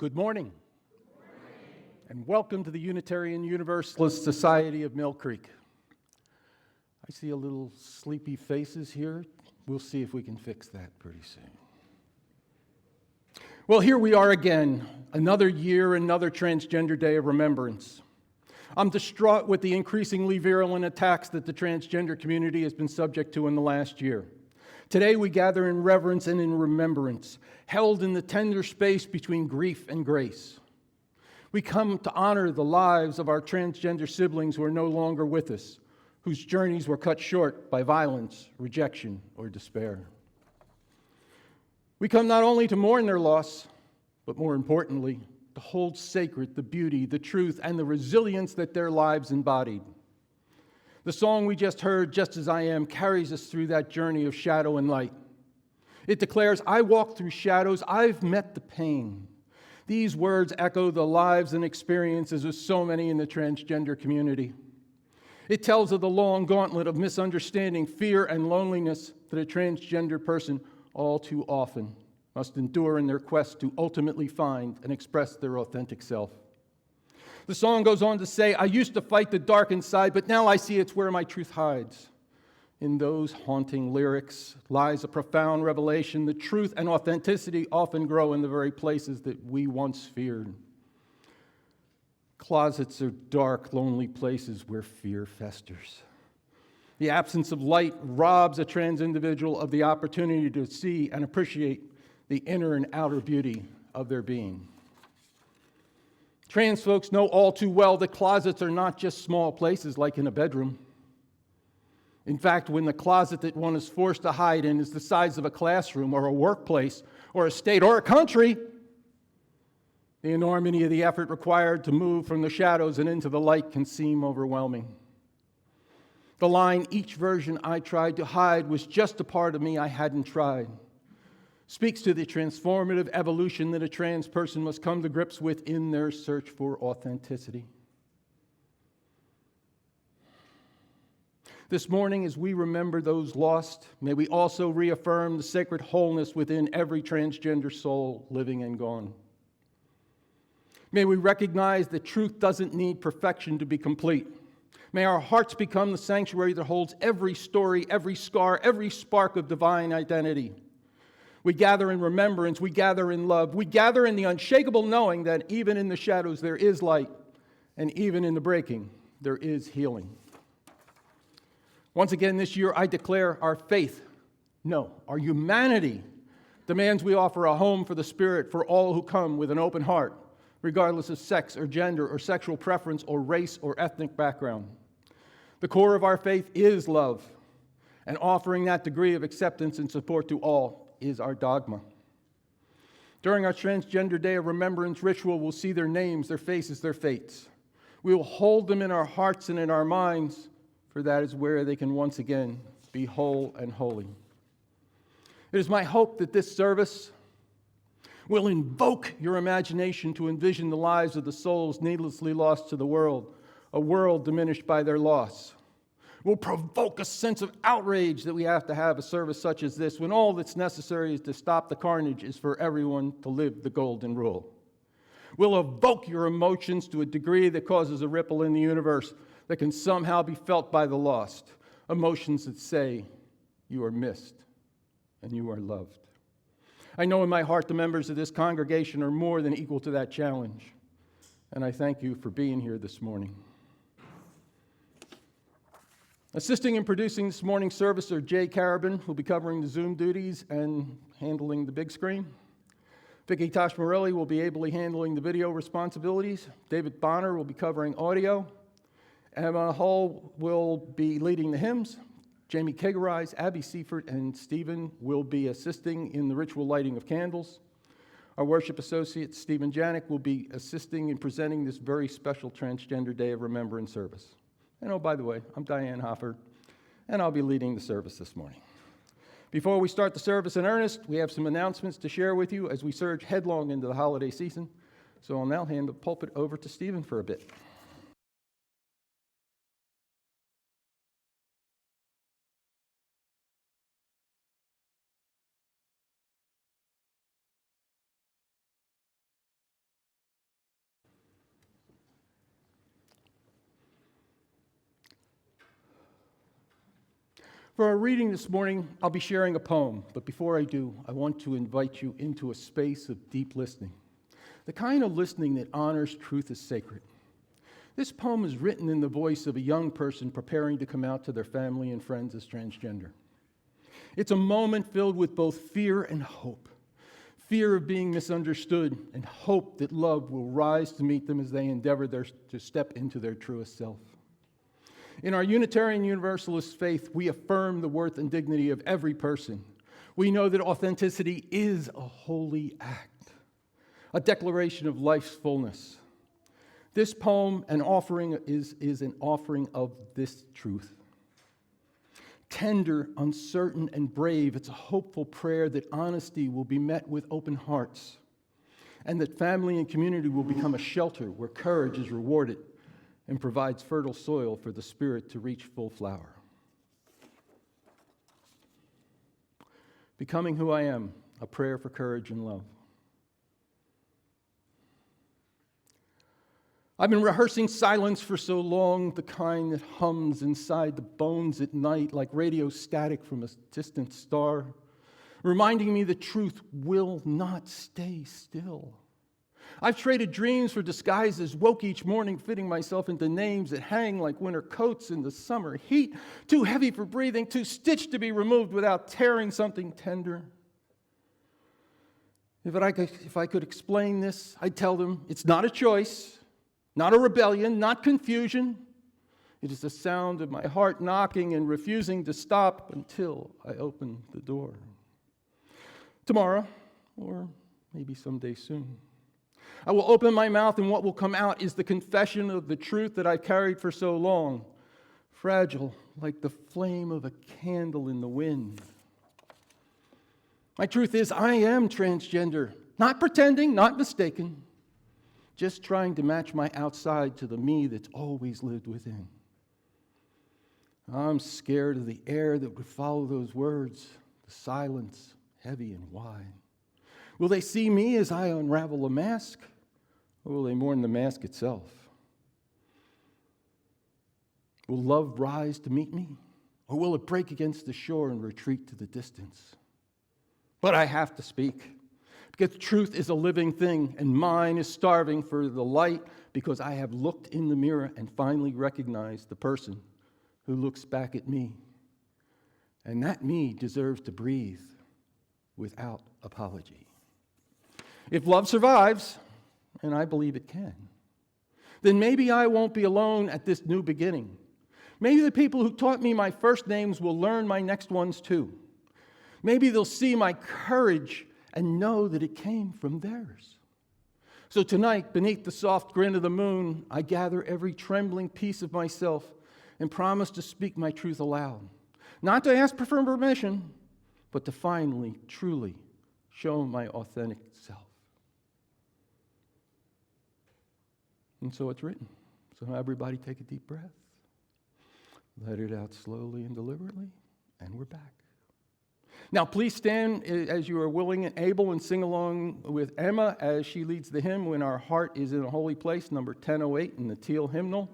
Good morning, and welcome to the Unitarian Universalist Society of Mill Creek. I see a little sleepy faces here. We'll see if we can fix that pretty soon. Well, here we are again, another year, another Transgender Day of Remembrance. I'm distraught with the increasingly virulent attacks that the transgender community has been subject to in the last year. Today we gather in reverence and in remembrance, held in the tender space between grief and grace. We come to honor the lives of our transgender siblings who are no longer with us, whose journeys were cut short by violence, rejection, or despair. We come not only to mourn their loss, but more importantly, to hold sacred the beauty, the truth, and the resilience that their lives embodied. The song we just heard, Just As I Am, carries us through that journey of shadow and light. It declares, I walk through shadows, I've met the pain. These words echo the lives and experiences of so many in the transgender community. It tells of the long gauntlet of misunderstanding, fear, and loneliness that a transgender person all too often must endure in their quest to ultimately find and express their authentic self. The song goes on to say, I used to fight the dark inside, but now I see it's where my truth hides. In those haunting lyrics lies a profound revelation. The truth and authenticity often grow in the very places that we once feared. Closets are dark, lonely places where fear festers. The absence of light robs a trans individual of the opportunity to see and appreciate the inner and outer beauty of their being. Trans folks know all too well that closets are not just small places like in a bedroom. In fact, when the closet that one is forced to hide in is the size of a classroom or a workplace or a state or a country, the enormity of the effort required to move from the shadows and into the light can seem overwhelming. The line, each version I tried to hide was just a part of me I hadn't tried, speaks to the transformative evolution that a trans person must come to grips with in their search for authenticity. This morning, as we remember those lost, may we also reaffirm the sacred wholeness within every transgender soul, living and gone. May we recognize that truth doesn't need perfection to be complete. May our hearts become the sanctuary that holds every story, every scar, every spark of divine identity. We gather in remembrance, we gather in love, we gather in the unshakable knowing that even in the shadows there is light, and even in the breaking there is healing. Once again this year I declare our faith, no, our humanity demands we offer a home for the spirit for all who come with an open heart, regardless of sex or gender or sexual preference or race or ethnic background. The core of our faith is love, and offering that degree of acceptance and support to all is our dogma. During our Transgender Day of Remembrance ritual, we'll see their names, their faces, their fates. We will hold them in our hearts and in our minds, for that is where they can once again be whole and holy. It is my hope that this service will invoke your imagination to envision the lives of the souls needlessly lost to the world, a world diminished by their loss. Will provoke a sense of outrage that we have to have a service such as this when all that's necessary is to stop the carnage is for everyone to live the golden rule. Will evoke your emotions to a degree that causes a ripple in the universe that can somehow be felt by the lost. Emotions that say you are missed and you are loved. I know in my heart the members of this congregation are more than equal to that challenge, and I thank you for being here this morning. Assisting in producing this morning's service are Jay Carabin, who'll be covering the Zoom duties and handling the big screen. Vicki Tosh-Morelli will be ably handling the video responsibilities. David Bonner will be covering audio. Emma Hull will be leading the hymns. Jamie Kegerise, Abby Seifert, and Stephen will be assisting in the ritual lighting of candles. Our worship associate, Stephen Janik, will be assisting in presenting this very special Transgender Day of Remembrance service. And oh, by the way, I'm Diane Hofer, and I'll be leading the service this morning. Before we start the service in earnest, we have some announcements to share with you as we surge headlong into the holiday season. So I'll now hand the pulpit over to Stephen for a bit. For our reading this morning, I'll be sharing a poem, but before I do, I want to invite you into a space of deep listening, the kind of listening that honors truth as sacred. This poem is written in the voice of a young person preparing to come out to their family and friends as transgender. It's a moment filled with both fear and hope. Fear of being misunderstood and hope that love will rise to meet them as they endeavor to step into their truest self. In our Unitarian Universalist faith, we affirm the worth and dignity of every person. We know that authenticity is a holy act, a declaration of life's fullness. This poem and offering is an offering of this truth. Tender, uncertain, and brave, it's a hopeful prayer that honesty will be met with open hearts, and that family and community will become a shelter where courage is rewarded and provides fertile soil for the spirit to reach full flower. Becoming who I am, a prayer for courage and love. I've been rehearsing silence for so long, the kind that hums inside the bones at night like radio static from a distant star, reminding me the truth will not stay still. I've traded dreams for disguises, woke each morning fitting myself into names that hang like winter coats in the summer heat, too heavy for breathing, too stitched to be removed without tearing something tender. If I could explain this, I'd tell them it's not a choice, not a rebellion, not confusion. It is the sound of my heart knocking and refusing to stop until I open the door. Tomorrow, or maybe someday soon, I will open my mouth, and what will come out is the confession of the truth that I've carried for so long, fragile like the flame of a candle in the wind. My truth is, I am transgender, not pretending, not mistaken, just trying to match my outside to the me that's always lived within. I'm scared of the air that would follow those words, the silence, heavy and wide. Will they see me as I unravel a mask, or will they mourn the mask itself? Will love rise to meet me, or will it break against the shore and retreat to the distance? But I have to speak, because truth is a living thing, and mine is starving for the light, because I have looked in the mirror and finally recognized the person who looks back at me. And that me deserves to breathe without apology. If love survives, and I believe it can, then maybe I won't be alone at this new beginning. Maybe the people who taught me my first names will learn my next ones too. Maybe they'll see my courage and know that it came from theirs. So tonight, beneath the soft grin of the moon, I gather every trembling piece of myself and promise to speak my truth aloud. Not to ask for permission, but to finally, truly show my authentic self. And so it's written. So everybody take a deep breath. Let it out slowly and deliberately, and we're back. Now please stand as you are willing and able and sing along with Emma as she leads the hymn, When Our Heart is in a Holy Place, number 1008 in the Teal hymnal.